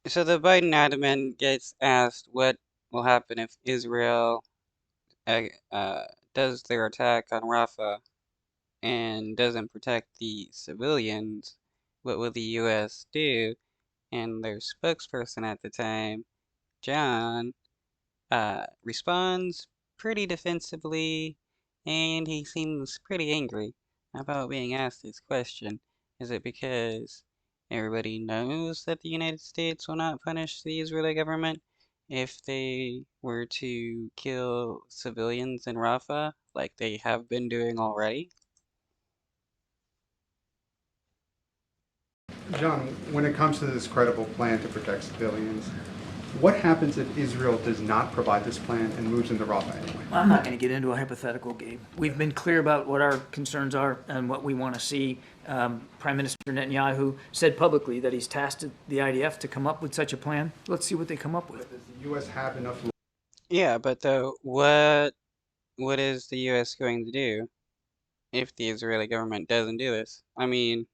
So the Biden admin gets asked what will happen if Israel uh, does their attack on Rafah and doesn't protect the civilians. What will the U.S. do? And their spokesperson at the time, John, responds pretty defensively, and he seems pretty angry about being asked this question. Is it because everybody knows that the United States will not punish the Israeli government if they were to kill civilians in Rafah, like they have been doing already? John, when it comes to this credible plan to protect civilians, what happens if Israel does not provide this plan and moves into Rafah anyway? I'm not going to get into a hypothetical, Gabe. We've been clear about what our concerns are and what we want to see. Prime Minister Netanyahu said publicly that he's tasked the IDF to come up with such a plan. Let's see what they come up with. Does the U.S. have enough? Yeah, but though, what is the U.S. going to do if the Israeli government doesn't do this? I mean,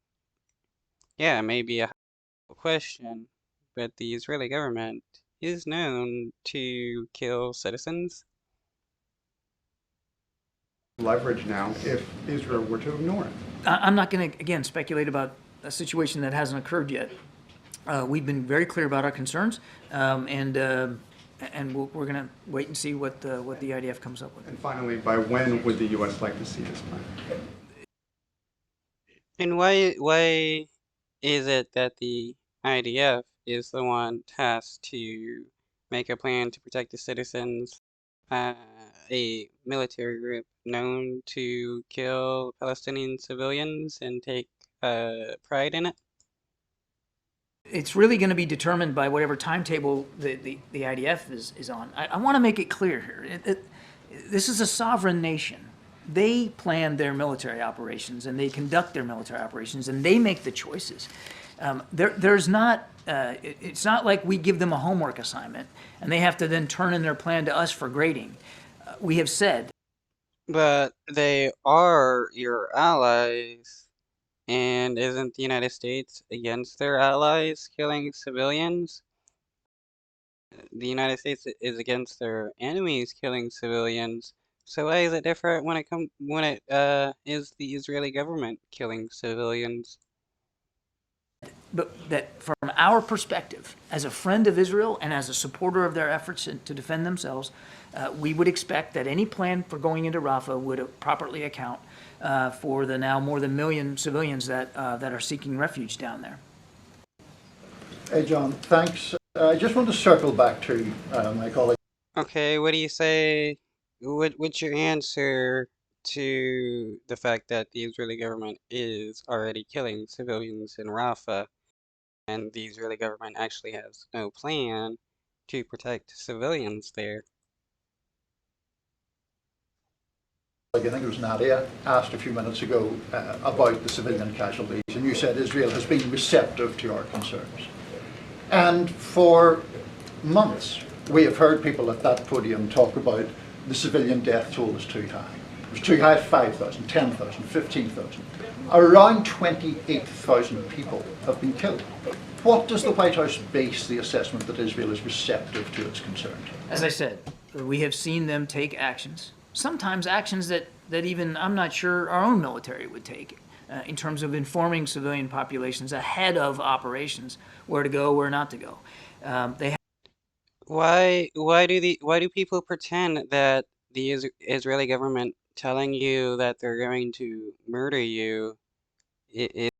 yeah, maybe a question, but the Israeli government is known to kill citizens. Leverage now if Israel were to ignore it? I'm not going to, again, speculate about a situation that hasn't occurred yet. We've been very clear about our concerns, and we're going to wait and see what the IDF comes up with. And finally, by when would the U.S. like to see this plan? And why is it that the IDF is the one tasked to make a plan to protect the citizens, a military group known to kill Palestinian civilians and take pride in it? It's really going to be determined by whatever timetable the IDF is on. I want to make it clear here. This is a sovereign nation. They plan their military operations and they conduct their military operations and they make the choices. There's not. It's not like we give them a homework assignment and they have to then turn in their plan to us for grading. We have said. But they are your allies. And isn't the United States against their allies killing civilians? The United States is against their enemies killing civilians. So why is it different when it is the Israeli government killing civilians? But that from our perspective, as a friend of Israel and as a supporter of their efforts to defend themselves, we would expect that any plan for going into Rafah would properly account for the now more than 1 million civilians that are seeking refuge down there. Hey, John, thanks. I just want to circle back to my colleague. Okay, what do you say? What's your answer to the fact that the Israeli government is already killing civilians in Rafah, and the Israeli government actually has no plan to protect civilians there? I think it was Nadia asked a few minutes ago about the civilian casualties, and you said Israel has been receptive to our concerns. And for months, we have heard people at that podium talk about the civilian death toll is too high. It was too high at 5,000, 10,000, 15,000. Around 28,000 people have been killed. What does the White House base the assessment that Israel is receptive to its concerns? As I said, we have seen them take actions, sometimes actions that even I'm not sure our own military would take, in terms of informing civilian populations ahead of operations, where to go, where not to go. Why do people pretend that the Israeli government telling you that they're going to murder you is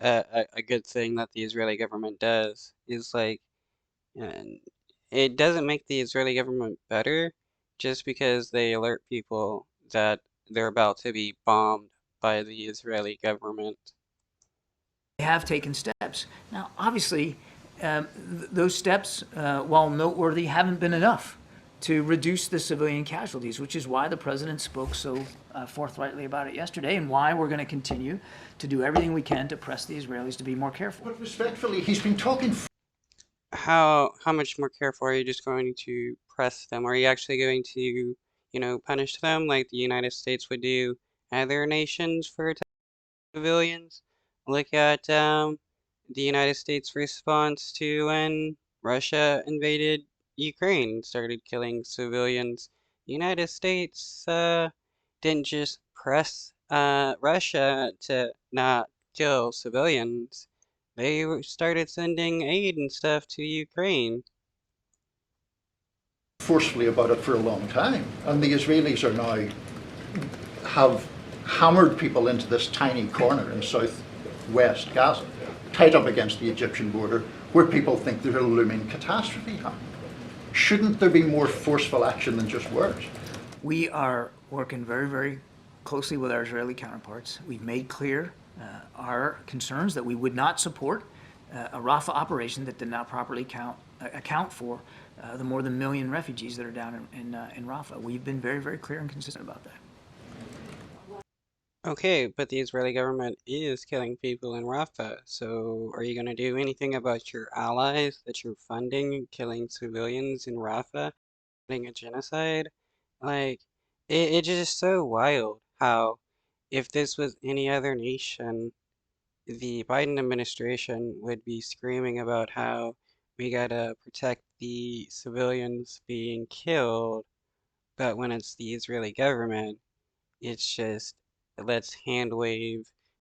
a good thing that the Israeli government does? Is like, and it doesn't make the Israeli government better just because they alert people that they're about to be bombed by the Israeli government. They have taken steps. Now, obviously, those steps, while noteworthy, haven't been enough to reduce the civilian casualties, which is why the president spoke so forthrightly about it yesterday, and why we're going to continue to do everything we can to press the Israelis to be more careful. But respectfully, he's been talking. How much more careful are you just going to press them? Are you actually going to, punish them like the United States would do other nations for attacking civilians? Look at the United States' response to when Russia invaded Ukraine, started killing civilians. The United States didn't just press Russia to not kill civilians. They started sending aid and stuff to Ukraine. Forcefully about it for a long time, and the Israelis are now have hammered people into this tiny corner in southwest Gaza, tight up against the Egyptian border, where people think there's a looming catastrophe happening. Shouldn't there be more forceful action than just words? We are working very, very closely with our Israeli counterparts. We've made clear our concerns that we would not support a Rafah operation that did not properly account for the more than 1 million refugees that are down in Rafah. We've been very, very clear and consistent about that. Okay, but the Israeli government is killing people in Rafah, so are you going to do anything about your allies that you're funding killing civilians in Rafah, committing a genocide? Like, it's just so wild how if this was any other nation, the Biden administration would be screaming about how we gotta protect the civilians being killed, but when it's the Israeli government, it's just let's hand wave